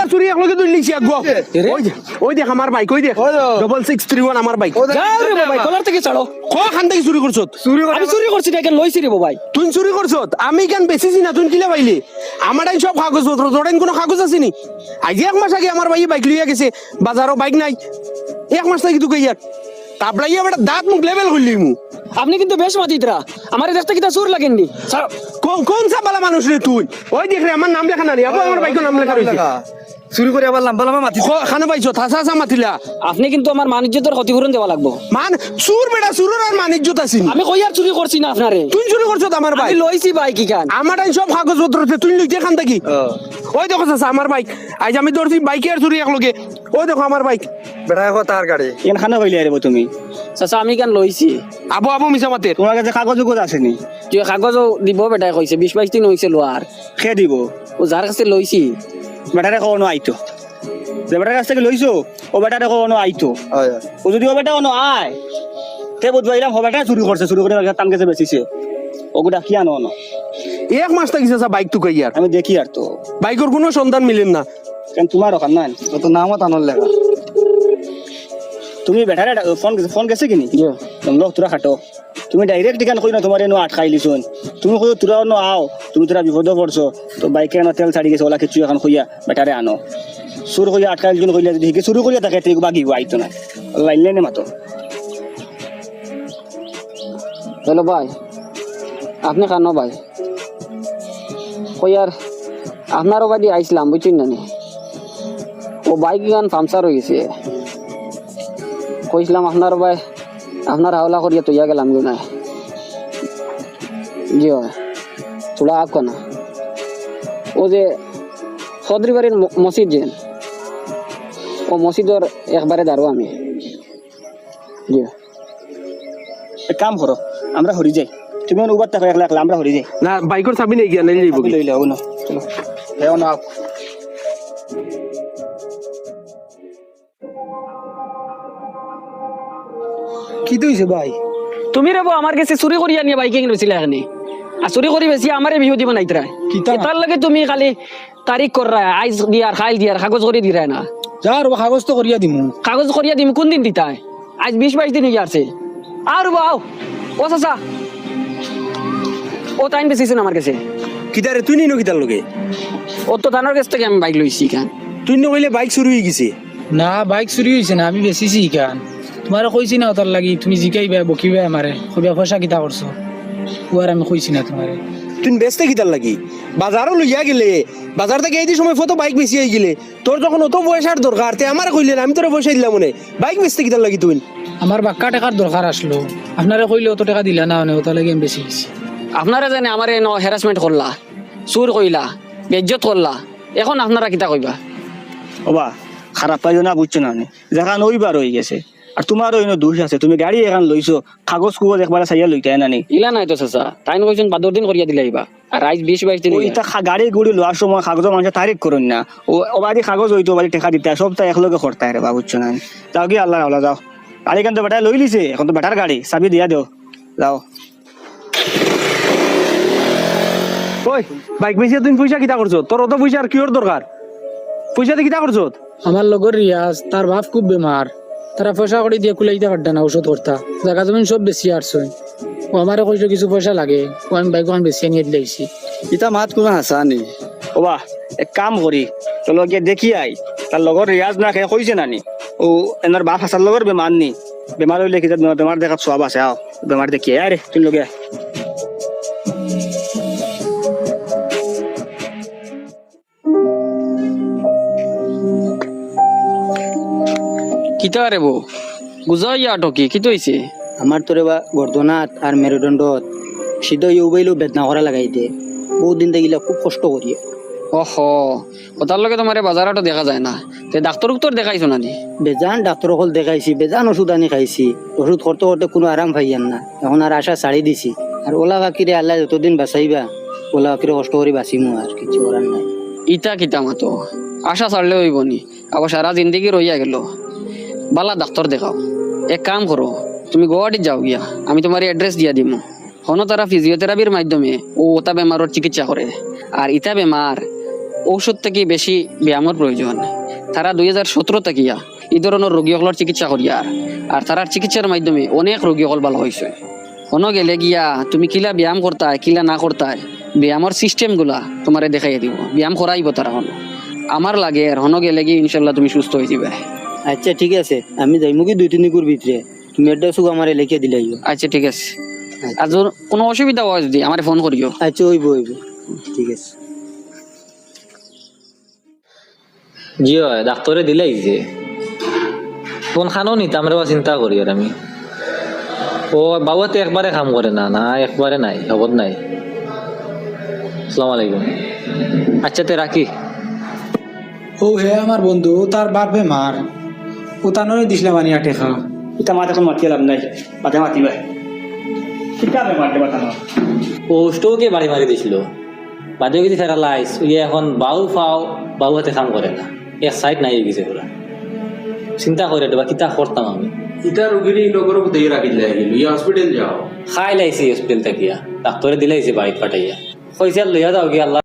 আর চুরি একলগে তুই লিছি আগো ওই দেখ আমার বাইক ওই দেখ 6631 আমার বাইক যাও রে ভাই কলার থেকে ছাড়ো কখান থেকে চুরি করছত আমি চুরি করছি না কেন লইছি রে ভাই তুই চুরি করছত আমি কেন বেশিছি না তুই কিলা পাইলি আমার আইন সব কাগজপত্র তোর আইন কোনো কাগজ আসেনি আজ এক মাস আগে আমার ভাই বাইক লইয়া গেছে বাজারও বাইক নাই এক মাস থেকে তুই ইয়ার তারপরে ইয়া বেটা দাঁত মুখ লেভেল করলি মু আপনি কিন্তু বেশ মাতিতরা আমার দেখতে কিটা চুর লাগেননি কোন সা বালা মানুষ রে তুই ওই দেখ রে আমার নাম লেখা না রে আমার বাইকের নাম লেখা রয়েছে চুরি করে আবার লাম্বা লাম্বা মাতি খানা পাইছো থাসা আসা মাতিলা আপনি কিন্তু আমার মানিজ্যতের ক্ষতিপূরণ দেওয়া লাগবো মান চুর বেটা চুরের আর মানিজ্যত আছিস আমি কই আর চুরি করছি না আপনারে তুই চুরি করছত আমার আমি বাইক লইছি ভাই কি কান আমার আইন সব কাগজপত্র আছে তুই লইতে খান থাকি ওই দেখো চাচা আমার বাইক আজ আমি ধরছি বাইকে আর চুরি একলগে ওই দেখো আমার বাইক বেটা এখন তার গাড়ি এখানে হইলে আরে তুমি চাচা আমি কেন লইছি আবু আবু মিছা মাতে তোমার কাছে কাগজ উগজ আসেনি তুই কাগজও দিব বেটাই কইছে 20-22 দিন হইছে লোয়ার খে দিব ও যার কাছে লইছি বেটারে কখনো আইতো যে বেটার কাছ থেকে লইছো ও বেটারে কখনো আইতো ও যদি ও বেটা কোনো আয় তে বুঝবাইলাম ও বেটা চুরি করছে চুরি করে তাম কাছে বেচিছে ওগুলা কি আনো না এক মাস থাকি চাচা বাইক তুই ইয়ার আমি দেখি আর তো বাইকের কোনো সন্ধান মিলেন না কেন তোমার ওখান নাই তো নামও টানোর লেখা তুমি বেটারে ফোন গেছে কিনি লোক তোরা খাটো তুমি ডাইরেক্ট ঠিকান কই না তোমার এনো আটকাই লিছুন তুমি কই তোরা ন আও তুমি তোরা বিপদ পড়ছো তো বাইকে না তেল ছাড়ি গেছে ওলা কিছু এখন কইয়া বেটারে আনো চুর কইয়া আটকাই লিছুন কইলা যদি হিকে চুরি করিয়া থাকে ঠিক বাগি আইতো না লাইলে নে মাতো হ্যালো ভাই আপনি কানো ভাই কই আর আপনারও বাড়ি আইছিলাম বুঝছেন না নি ও বাইক গান পামচার হয়ে গেছে কইছিলাম আপনার ভাই আপনার হাওলা করিয়া তৈয়া গেলাম গো না জি হয় তোলা আপ না ও যে সদরি বাড়ির মসজিদ যে ও মসজিদর একবারে দাঁড়ো আমি জি এক কাম করো আমরা হরি যাই তুমি উবার টাকা একলা একলা আমরা হরি যাই না বাইকের চাবি নেই গিয়া নেই যাইব লইলে হবো না চলো হেও না কি তুইছে ভাই তুমি রে আমার কাছে চুরি করিয়া নিয়ে বাইকে কিনেছিলে এখানে আর চুরি করি বেশি আমারে বিহু দিব নাইতরা তার লাগে তুমি খালি তারিখ কররা আইজ দিয়ার খাইল দিয়ার কাগজ করে দিরাই না যার কাগজ তো করিয়া দিমু কাগজ করিয়া দিম কোন দিন দিতাই আজ 20-22 দিন গিয়াছে আর বাও ও চাচা ও টাইম বেশিছে আমার কাছে কিতারে তুই নিনো কিতার লগে ও তো ধানের কাছ থেকে আমি বাইক লইছি কেন তুই নইলে বাইক চুরি হয়ে গেছে না বাইক চুরি হয়েছে না আমি বেচিছি কেন তোমার কইছি না ওটার লাগি তুমি জিকাইবা বকিবা আমারে কবিয়া পয়সা কিতা করছো ওয়ার আমি কইছি না তোমারে তুই ব্যস্ত কিতার লাগি বাজারও লইয়া গেলে বাজার থেকে এই সময় ফটো বাইক বেশি হয়ে গেলে তোর যখন অত পয়সার দরকার তে আমার কইলে আমি তোর পয়সা দিলাম মনে বাইক বেচতে কিতার লাগি তুই আমার বাক্কা টাকার দরকার আসলো আপনারা কইলে অত টাকা দিলা না মানে ওটার লাগি আমি বেশি গেছি আপনারা জানে আমারে ন হ্যারাসমেন্ট করলা চুর কইলা বেজ্জত করলা এখন আপনারা কিতা কইবা ওবা খারাপ পাইও না বুঝছো না যেখান ওইবার হয়ে গেছে আর তোমারও এনে দোষ আছে তুমি গাড়ি এখন লইছো কাগজ কুগজ একবার চাইয়া লইতে না নি ইলা নাই তো চাচা তাই কইছেন 12 দিন করিয়া দিলাইবা আর আজ 20-22 দিন ওইটা গাড়ি গুড়ি লোয়ার সময় কাগজ মানুষ তারিখ করুন না ও বাড়ি কাগজ হইতো বাড়ি টেকা দিতে সবটা একলগে করতে রে বা বুঝছো না যাও কি আল্লাহ আল্লাহ যাও গাড়ি কেন তো বেটা লই লিছে এখন তো বেটার গাড়ি চাবি দিয়া দেও যাও ওই বাইক বেচিয়া তুই পয়সা কিতা করছ তোর অত পয়সা আর কিওর দরকার পয়সা দিয়ে কিতা করছ আমার লগর রিয়াজ তার বাপ খুব বেমার তারা পয়সা করে দিয়ে কুলাইতে পারত না ওষুধ করতা জায়গা জমিন সব বেশি আসছে ও আমারে কইছো কিছু পয়সা লাগে ও আমি বাইক বেশি নিয়ে দিলাইছি ইটা মাত কোনো হাসা নি ওবা এক কাম করি চলো গিয়ে দেখি আই তার লগর রিয়াজ না খেয়ে কইছে নানি ও এনার বাপ হাসার লগর বেমার নি বেমার হইলে কি বেমার দেখাত সব আছে আও বেমার দেখি আরে তুই লগে কিতা রে বো গুজাইয়া টকি কি হইছে আমার তোরে বা গর্দনাথ আর মেরুদণ্ডত সিদ্ধ ইউবাইলেও বেদনা করা লাগাইতে বহুত দিন দেখিলে খুব কষ্ট করি ওহো ওটার লগে তোমার বাজারটো দেখা যায় না তে ডাক্তার উত্তর দেখাইছো না নি বেজান ডাক্তার সকল দেখাইছি বেজান ওষুধ আনি খাইছি ওষুধ করতে করতে কোনো আরাম পাইয়ান না এখন আর আশা ছাড়ি দিছি আর ওলা বাকিরে আল্লাহ যতদিন বাঁচাইবা ওলা বাকিরে কষ্ট করে বাঁচিমু আর কিছু করার নাই ইটা কিতা মাতো আশা ছাড়লে হইব নি আবার সারা জিন্দগি রইয়া গেল বালা ডাক্তার দেখাও এক কাম করো তুমি গুয়াহাটি যাও গিয়া আমি তোমার এড্রেস দিয়া দিম হনো তারা ফিজিওথেরাপির মাধ্যমে ও ওটা বেমারের চিকিৎসা করে আর ইটা বেমার ঔষধ থেকে বেশি ব্যায়ামের প্রয়োজন। তারা 2017 থাকিয়া এই ধরনের রোগীসকলের চিকিৎসা করিয়া আর তারার চিকিৎসার মাধ্যমে অনেক রোগীসকল ভালো হয়েছে। কোনো গেলে গিয়া তুমি কিলা ব্যায়াম করতায় কিলা না করতায় ব্যায়ামের সিস্টেমগুলা তোমারে দেখাই দিব, ব্যায়াম করাইব তারা হন। আমার লাগে আর হনো গেলে গিয়ে ইনশাল্লাহ তুমি সুস্থ হয়ে যাবে। আচ্ছা ঠিক আছে, আমি যাইমু কি 2-3 দিনের ভিতরে, তুমি একটা সুখ আমার লিখে দিলাই। আচ্ছা ঠিক আছে, আর যদি কোনো অসুবিধা হয় যদি আমার ফোন করিও। আচ্ছা হইব হইব, ঠিক আছে। জি হয় ডাক্তরে দিলাই যে কোন খানো নিতে আমরা চিন্তা করি আর আমি ও বাবুতে একবারে কাম করে না, না একবারে নাই, খবর নাই। আসসালামু আলাইকুম। আচ্ছা তে রাখি। ও হে আমার বন্ধু, তার বাপ বেমার, ও তানরে দিছিলাম আনিয়া টেকা। ইটা মাত এখন মাতিয়ে লাভ নাই, মাতে মাতিবা কিতা বেমার দেবা তানো ও স্টোকে বাড়ি মারি দিছিল, বাদে কিছু ফেরালাইস ইয়ে এখন বাউ ফাও বাবু হাতে কাম করে না, এক সাইড নাই গেছে পুরা। চিন্তা করে দেবা কিতা করতাম আমি। ইটা রোগীর নগর দিয়ে রাখি দিলে ইয়া হসপিটাল যাও। খাই লাইছি হসপিটাল থাকিয়া, ডাক্তরে দিলাইছে বাড়িত পাঠাইয়া, পয়সা লইয়া যাও কি আল্লাহ